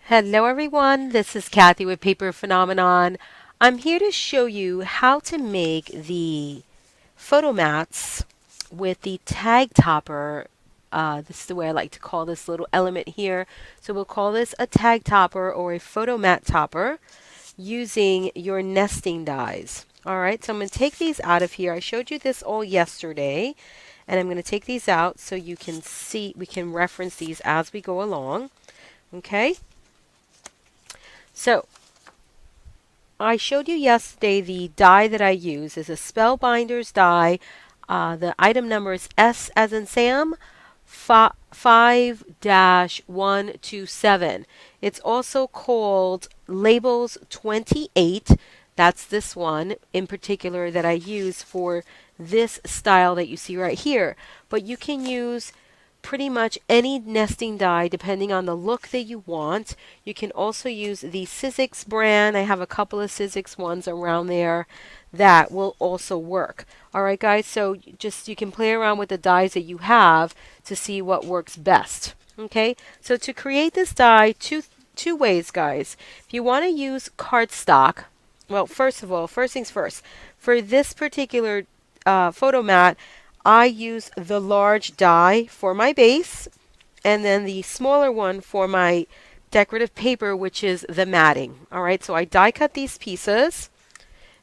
Hello everyone, this is Kathy with Paper Phenomenon. I'm here to show you how to make the photo mats with the tag topper. This is the way I like to call this little element here. So we'll call this a tag topper or a photo mat topper using your nesting dies. Alright, so I'm going to take these out of here. I showed you this all yesterday, and I'm going to take these out so you can see, we can reference these as we go along. Okay? So, I showed you yesterday the die that I use is a Spellbinders die. The item number is S as in Sam 5-127. It's also called Labels 28. That's this one in particular that I use for this style that you see right here. But you can use pretty much any nesting die depending on the look that you want. You can also use the Sizzix brand. I have a couple of Sizzix ones around there that will also work. Alright guys, so just you can play around with the dies that you have to see what works best. Okay, so to create this die, two ways guys. If you want to use cardstock, well first of all, first things first, for this particular photo mat, I use the large die for my base and then the smaller one for my decorative paper, which is the matting. Alright, so I die cut these pieces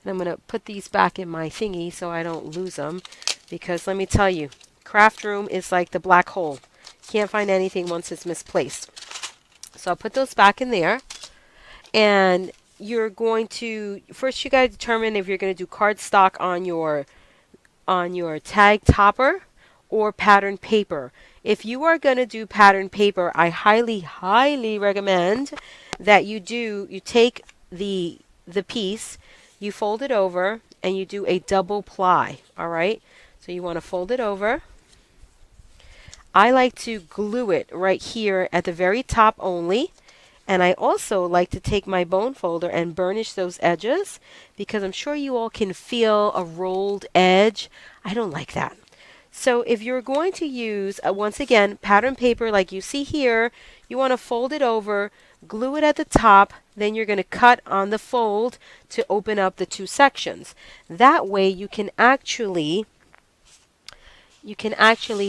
and I'm going to put these back in my thingy so I don't lose them, because let me tell you, craft room is like the black hole. Can't find anything once it's misplaced. So I'll put those back in there, and you're going to, first you got to determine if you're going to do cardstock on your tag topper or pattern paper. If you are going to do pattern paper, I highly recommend that you take the piece, you fold it over, and you do a double ply. Alright, so you want to fold it over. I like to glue it right here at the very top only. And I also like to take my bone folder and burnish those edges, because I'm sure you all can feel a rolled edge. I don't like that. So if you're going to use, once again, pattern paper like you see here, you want to fold it over, glue it at the top, then you're going to cut on the fold to open up the two sections. That way you can actually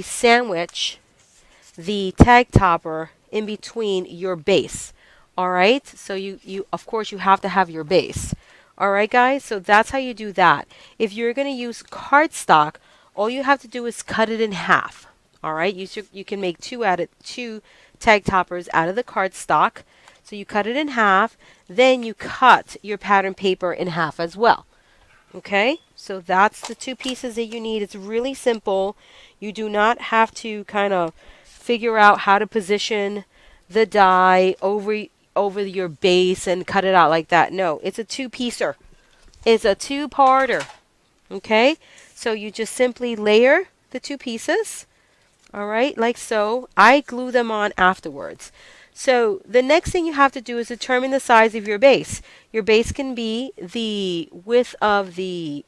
sandwich the tag topper in between your base. Alright, so you of course you have to have your base. Alright guys, so that's how you do that. If you're going to use cardstock, all you have to do is cut it in half. Alright, you can make two tag toppers out of the cardstock. So you cut it in half, then you cut your pattern paper in half as well. Okay, so that's the two pieces that you need. It's really simple. You do not have to kind of figure out how to position the die over your base and cut it out like that. No, it's a two-piecer. It's a two-parter. Okay, so you just simply layer the two pieces. Alright, like so. I glue them on afterwards. So the next thing you have to do is determine the size of your base. Your base can be the width of the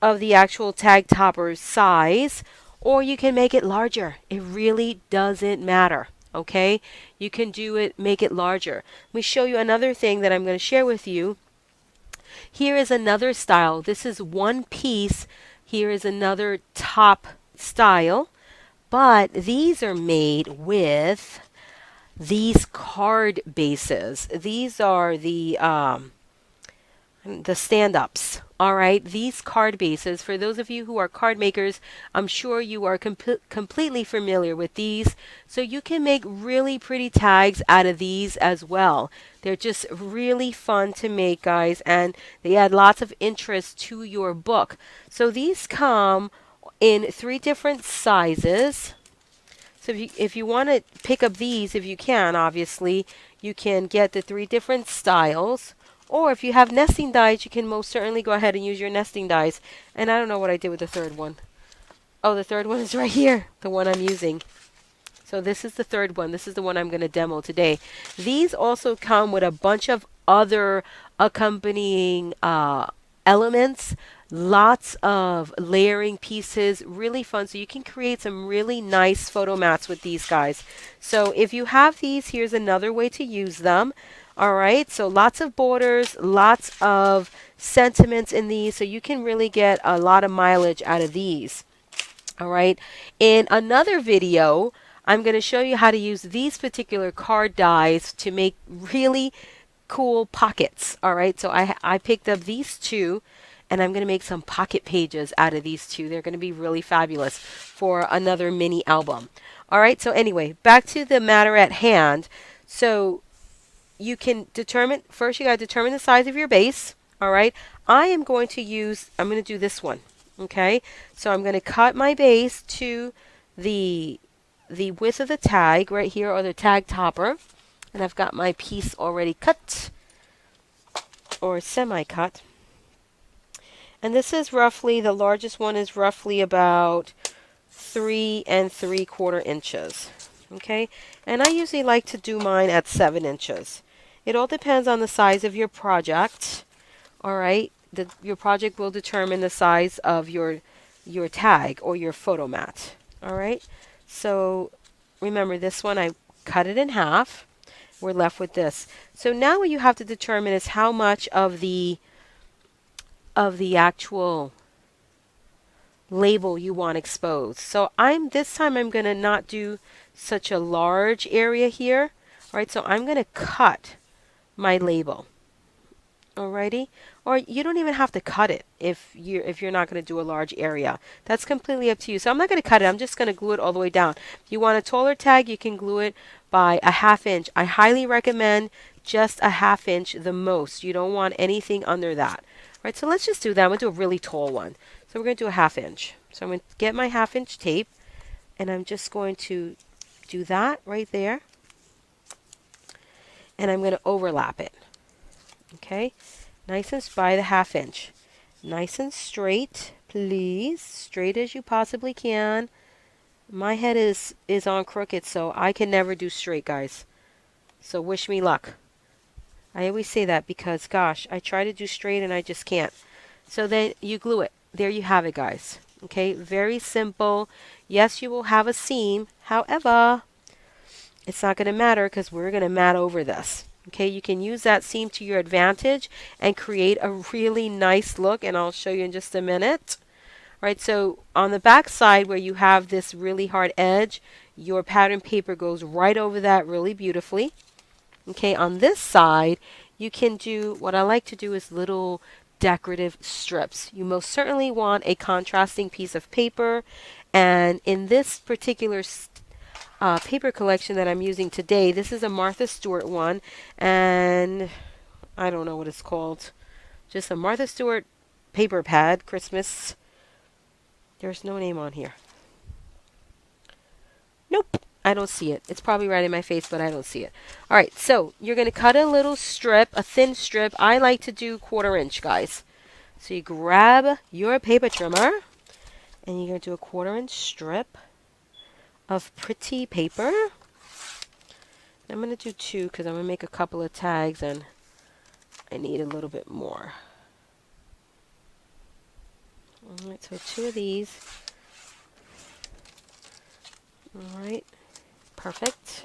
actual tag topper's size, or you can make it larger. It really doesn't matter. Okay, you can do it, make it larger. Let me show you another thing that I'm going to share with you. Here is another style. This is one piece. Here is another top style, but these are made with these card bases. These are the stand-ups. Alright, these card bases, for those of you who are card makers, I'm sure you are completely familiar with these. So you can make really pretty tags out of these as well. They're just really fun to make, guys, and they add lots of interest to your book. So these come in 3 different sizes. So if you want to pick up these, if you can, obviously, you can get the 3 different styles. Or if you have nesting dies, you can most certainly go ahead and use your nesting dies. And I don't know what I did with the third one. Oh, the third one is right here, the one I'm using. So this is the third one. This is the one I'm going to demo today. These also come with a bunch of other accompanying elements Lots of layering pieces, really fun. So you can create some really nice photo mats with these guys. So if you have these, here's another way to use them. All right, so lots of borders, lots of sentiments in these, so you can really get a lot of mileage out of these. All right, in another video, I'm going to show you how to use these particular card dies to make really cool pockets. All right, so I picked up these two, and I'm going to make some pocket pages out of these two. They're going to be really fabulous for another mini album. All right, so anyway, back to the matter at hand. So you can determine, first you got to determine the size of your base. All right, I'm going to do this one. Okay, so I'm going to cut my base to the width of the tag right here, or the tag topper. And I've got my piece already cut, or semi-cut. And this is roughly, the largest one is roughly about 3 3/4 inches. Okay, and I usually like to do mine at 7 inches. It all depends on the size of your project. All right, your project will determine the size of your tag or your photo mat. All right, so remember this one, I cut it in half. We're left with this. So now what you have to determine is how much of the actual label you want exposed. So this time I'm going to not do such a large area here. All right, so I'm going to cut my label. Alrighty, or you don't even have to cut it if you're not going to do a large area. That's completely up to you. So I'm not going to cut it. I'm just going to glue it all the way down. If you want a taller tag, you can glue it by a 1/2 inch. I highly recommend just a 1/2 inch the most. You don't want anything under that. Right, so let's just do that. I'm going to do a really tall one. So we're going to do a 1/2 inch. So I'm going to get my 1/2 inch tape, and I'm just going to do that right there. And I'm going to overlap it. Okay, nice and by the 1/2 inch. Nice and straight, please. Straight as you possibly can. My head is on crooked, so I can never do straight, guys. So wish me luck. I always say that because, gosh, I try to do straight and I just can't. So then you glue it. There you have it, guys. Okay, very simple. Yes, you will have a seam. However, it's not going to matter because we're going to mat over this. Okay, you can use that seam to your advantage and create a really nice look, and I'll show you in just a minute. All right, so on the back side where you have this really hard edge, your pattern paper goes right over that really beautifully. Okay, on this side, you can do, what I like to do is little decorative strips. You most certainly want a contrasting piece of paper, and in this particular paper collection that I'm using today, this is a Martha Stewart one, and I don't know what it's called. Just a Martha Stewart paper pad, Christmas. There's no name on here. Nope, I don't see it. It's probably right in my face, but I don't see it. All right, so you're going to cut a little strip, a thin strip. I like to do 1/4 inch, guys. So you grab your paper trimmer, and you're going to do a 1/4 inch strip of pretty paper. I'm going to do 2 because I'm going to make a couple of tags and I need a little bit more. Alright, so 2 of these. Alright, perfect.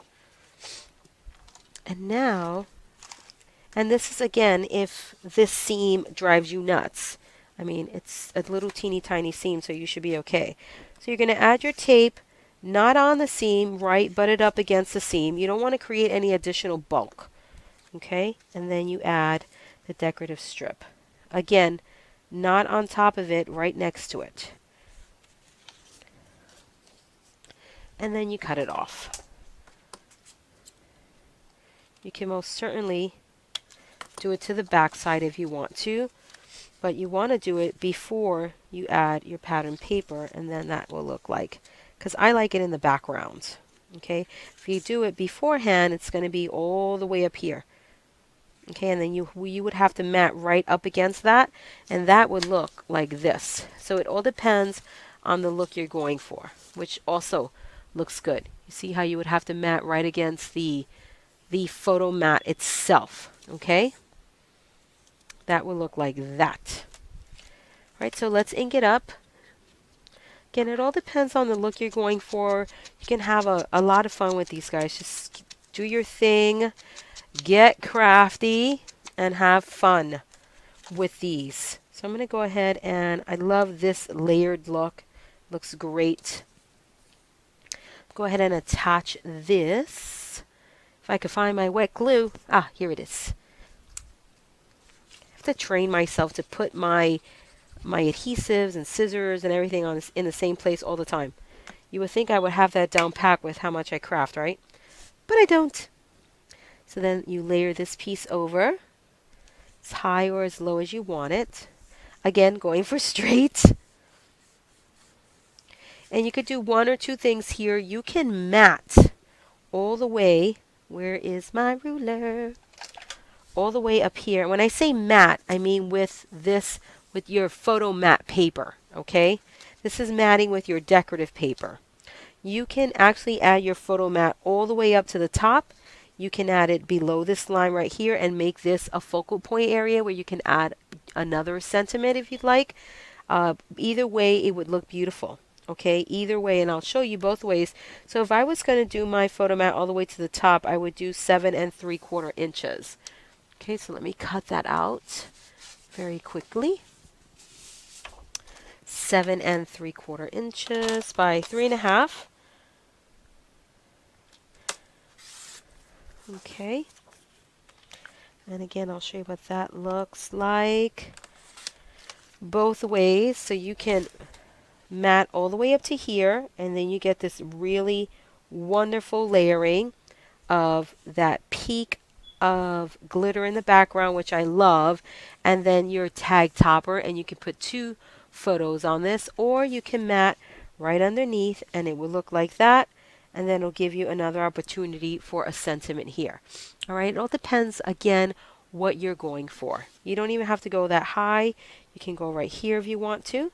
And now, and this is again if this seam drives you nuts. I mean, it's a little teeny tiny seam, so you should be okay. So you're going to add your tape, not on the seam, right, but it up against the seam. You don't want to create any additional bulk. Okay, and then you add the decorative strip. Again, not on top of it, right next to it. And then you cut it off. You can most certainly do it to the back side if you want to, but you want to do it before you add your pattern paper, and then that will look like, because I like it in the background. Okay, if you do it beforehand, it's going to be all the way up here. Okay, and then you would have to mat right up against that, and that would look like this. So it all depends on the look you're going for, which also looks good. You see how you would have to mat right against the photo mat itself. Okay, that would look like that. Right, so let's ink it up. Again, it all depends on the look you're going for. You can have a lot of fun with these guys. Just do your thing, get crafty, and have fun with these. So I'm going to go ahead and I love this layered look. Looks great. Go ahead and attach this. If I could find my wet glue. Ah, here it is. I have to train myself to put my adhesives and scissors and everything on in the same place all the time. You would think I would have that down pat with how much I craft, right? But I don't. So then you layer this piece over as high or as low as you want it. Again, going for straight. And you could do one or two things here. You can mat all the way. Where is my ruler? All the way up here. When I say mat, I mean with your photo mat paper, okay? This is matting with your decorative paper. You can actually add your photo mat all the way up to the top. You can add it below this line right here and make this a focal point area where you can add another sentiment if you'd like. Either way, it would look beautiful. Okay, either way, and I'll show you both ways. So if I was going to do my photo mat all the way to the top, I would do 7 3/4 inches. Okay, so let me cut that out very quickly. 7 3/4 inches by 3.5. Okay. And again, I'll show you what that looks like both ways. So you can mat all the way up to here, and then you get this really wonderful layering of that peak of glitter in the background, which I love, and then your tag topper, and you can put 2 photos on this, or you can mat right underneath and it will look like that, and then it'll give you another opportunity for a sentiment here. All right, it all depends again what you're going for. You don't even have to go that high. You can go right here if you want to,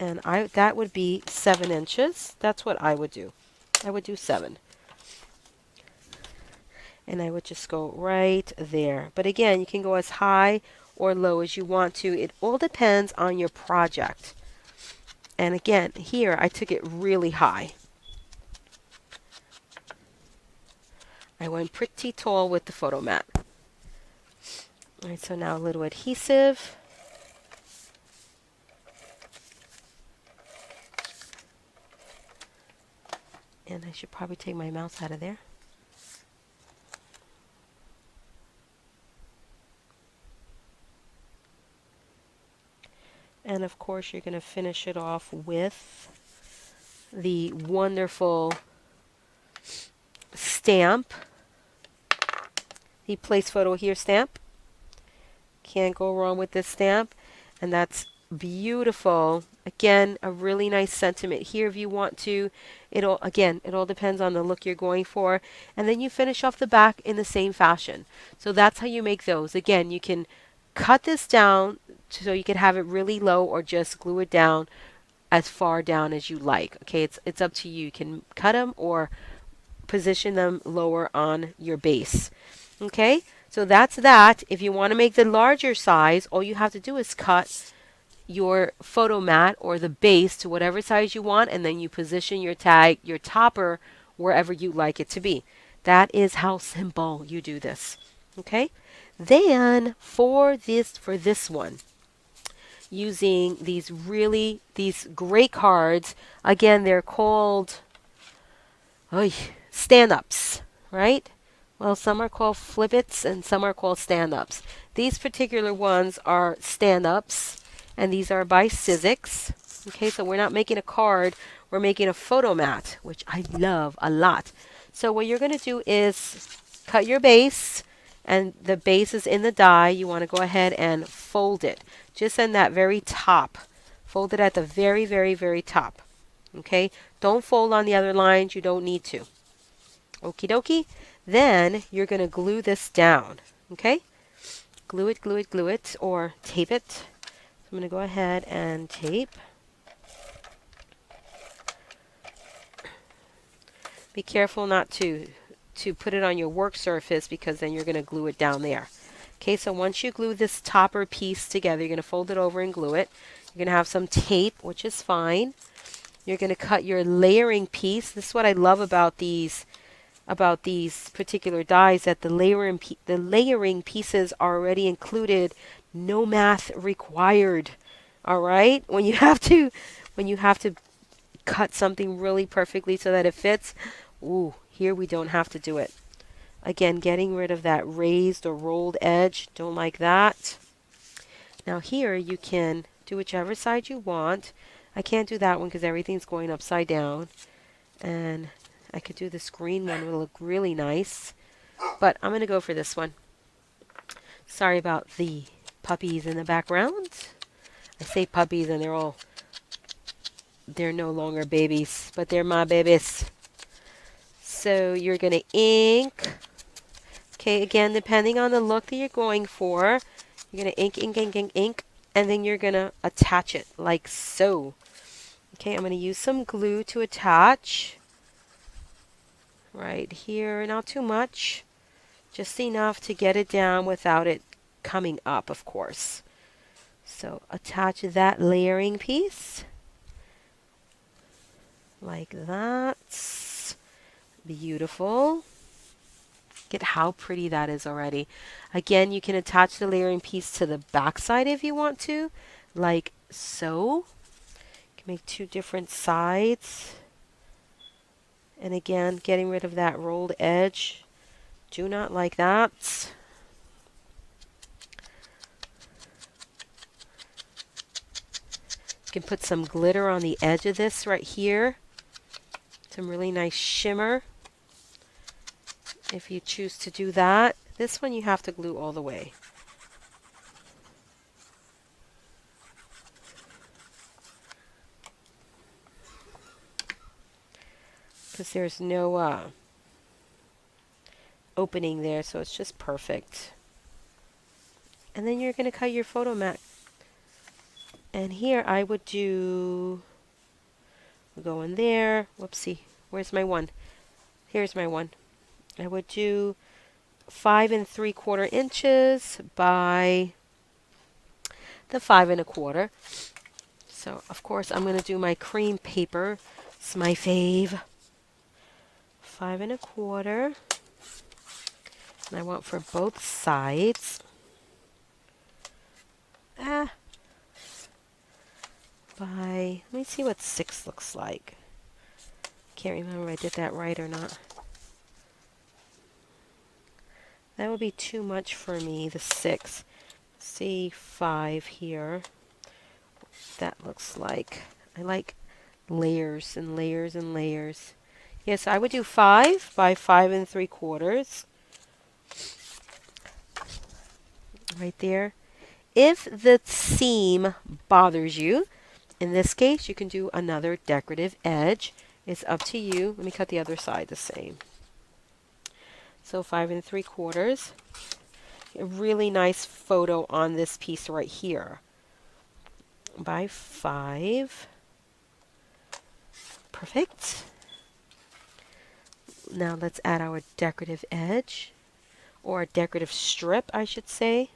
and that would be 7 inches. That's what I would do. I would do 7. And I would just go right there. But again, you can go as high or low as you want to. It all depends on your project. And again, here I took it really high. I went pretty tall with the photo mat. All right, so now a little adhesive. And I should probably take my mouse out of there. And of course, you're going to finish it off with the wonderful stamp. The place photo here stamp. Can't go wrong with this stamp. And that's beautiful. Again, a really nice sentiment here if you want to. It all depends on the look you're going for. And then you finish off the back in the same fashion. So that's how you make those. Again, you can cut this down so you can have it really low, or just glue it down as far down as you like. Okay, it's up to you. You can cut them or position them lower on your base. Okay, so that's that. If you want to make the larger size, all you have to do is cut your photo mat or the base to whatever size you want, and then you position your tag, your topper, wherever you like it to be. That is how simple you do this. Okay, then for this one, using these great cards. Again, they're called stand-ups, right? Well, some are called flip-its and some are called stand-ups. These particular ones are stand-ups, and these are by Sizzix. Okay, so we're not making a card, we're making a photo mat, which I love a lot. So what you're going to do is cut your base, and the base is in the die. You want to go ahead and fold it. Just in that very top. Fold it at the very, very, very top. Okay? Don't fold on the other lines. You don't need to. Okie dokie. Then you're going to glue this down. Okay? Glue it, glue it, glue it, or tape it. So I'm going to go ahead and tape. Be careful not to put it on your work surface, because then you're going to glue it down there. Okay, so once you glue this topper piece together, you're going to fold it over and glue it. You're going to have some tape, which is fine. You're going to cut your layering piece. This is what I love about these particular dies, that the layering pieces are already included. No math required. All right? When you have to cut something really perfectly so that it fits, ooh, here we don't have to do it. Again, getting rid of that raised or rolled edge. Don't like that. Now here you can do whichever side you want. I can't do that one because everything's going upside down. And I could do this green one. It will look really nice. But I'm going to go for this one. Sorry about the puppies in the background. I say puppies and they're no longer babies, but they're my babies. So you're going to ink. Okay, again, depending on the look that you're going for, you're going to ink, ink, ink, ink, ink, and then you're going to attach it like so. Okay, I'm going to use some glue to attach. Right here, not too much. Just enough to get it down without it coming up, of course. So attach that layering piece. Like that. Beautiful. Get how pretty that is already. Again, you can attach the layering piece to the back side if you want to, like so. You can make two different sides. And again, getting rid of that rolled edge. Do not like that. You can put some glitter on the edge of this right here. Some really nice shimmer. If you choose to do that. This one you have to glue all the way. Because there's no opening there, so it's just perfect. And then you're going to cut your photo mat. And here I would do, go in there, whoopsie, where's my one? Here's my one. I would do 5 3/4 inches by the 5 1/4. So of course I'm going to do my cream paper. It's my fave. 5 1/4. And I want for both sides. Let me see what 6 looks like. Can't remember if I did that right or not. That would be too much for me, the 6. See 5 here. That looks like. I like layers and layers and layers. Yes, I would do 5 by 5 3/4. Right there. If the seam bothers you, in this case, you can do another decorative edge. It's up to you. Let me cut the other side the same. So 5 3/4. A really nice photo on this piece right here. By 5. Perfect. Now let's add our decorative edge, or a decorative strip, I should say.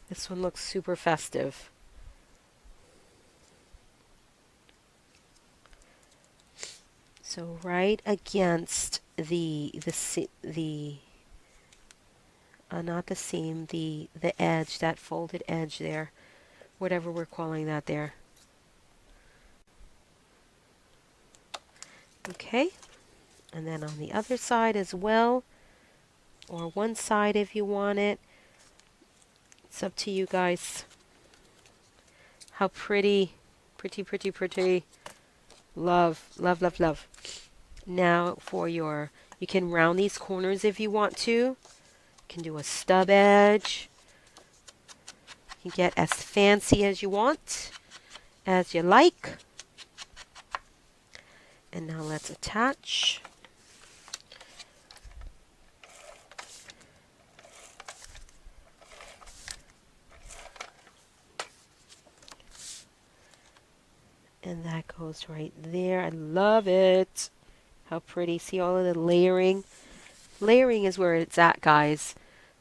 This one looks super festive. So right against not the seam, the edge, that folded edge there, whatever we're calling that there. Okay, and then on the other side as well, or one side if you want it. It's up to you guys. How pretty, pretty, pretty, pretty. Love, love, love, love. Now for your, you can round these corners if you want to. You can do a stub edge. You can get as fancy as you want, as you like. And now let's attach. And that goes right there. I love it. How pretty. See all of the layering? Layering is where it's at, guys.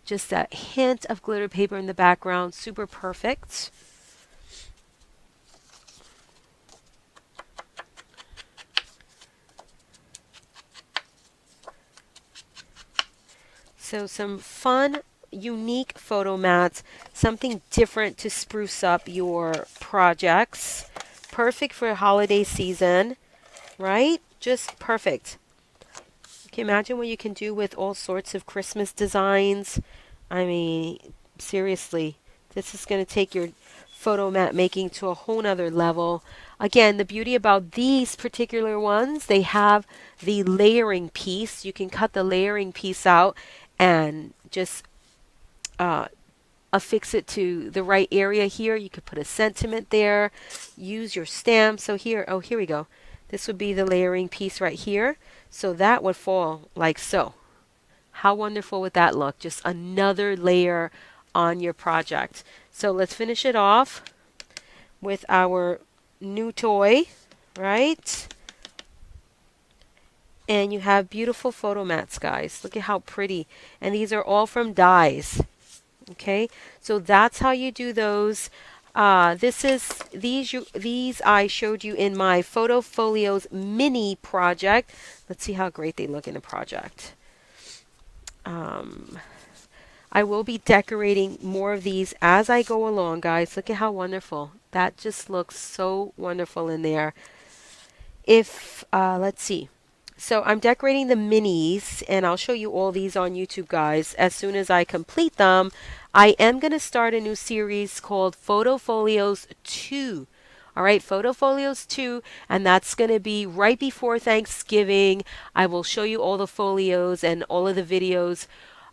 Just that hint of glitter paper in the background, super perfect. So some fun, unique photo mats, something different to spruce up your projects. Perfect for holiday season, right? Just perfect. Can you imagine what you can do with all sorts of Christmas designs? I mean, seriously, this is going to take your photo mat making to a whole nother level. Again, the beauty about these particular ones, they have the layering piece. You can cut the layering piece out and just affix it to the right area here. You could put a sentiment there, use your stamp. So here, oh, here we go. This would be the layering piece right here. So that would fall like so. How wonderful would that look? Just another layer on your project. So let's finish it off with our new toy, right? And you have beautiful photo mats, guys. Look at how pretty. And these are all from dies. Okay, so that's how you do those. These I showed you in my Photo Folios mini project. Let's see how great they look in a project. I will be decorating more of these as I go along, guys. Look at how wonderful. That just looks so wonderful in there. Let's see. So I'm decorating the minis, and I'll show you all these on YouTube, guys. As soon as I complete them, I am going to start a new series called Photo Folios 2. All right, Photo Folios 2, and that's going to be right before Thanksgiving. I will show you all the folios, and all of the videos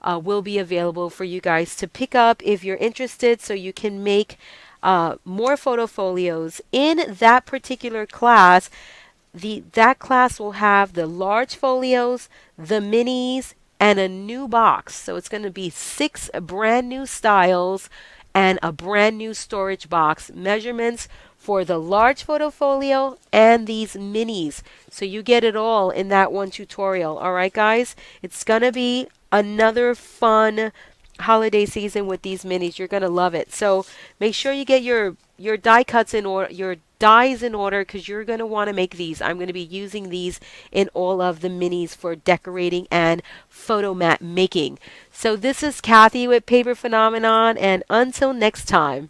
will be available for you guys to pick up if you're interested, so you can make more photo folios. In that particular class, that class will have the large folios, the minis, and a new box. So it's going to be 6 brand new styles and a brand new storage box. Measurements for the large photo folio and these minis. So you get it all in that one tutorial. All right, guys? It's going to be another fun holiday season with these minis. You're going to love it. So make sure you get your die cuts in order, your dies in order, because you're going to want to make these. I'm going to be using these in all of the minis for decorating and photo mat making. So this is Kathy with Paper Phenomenon, and until next time.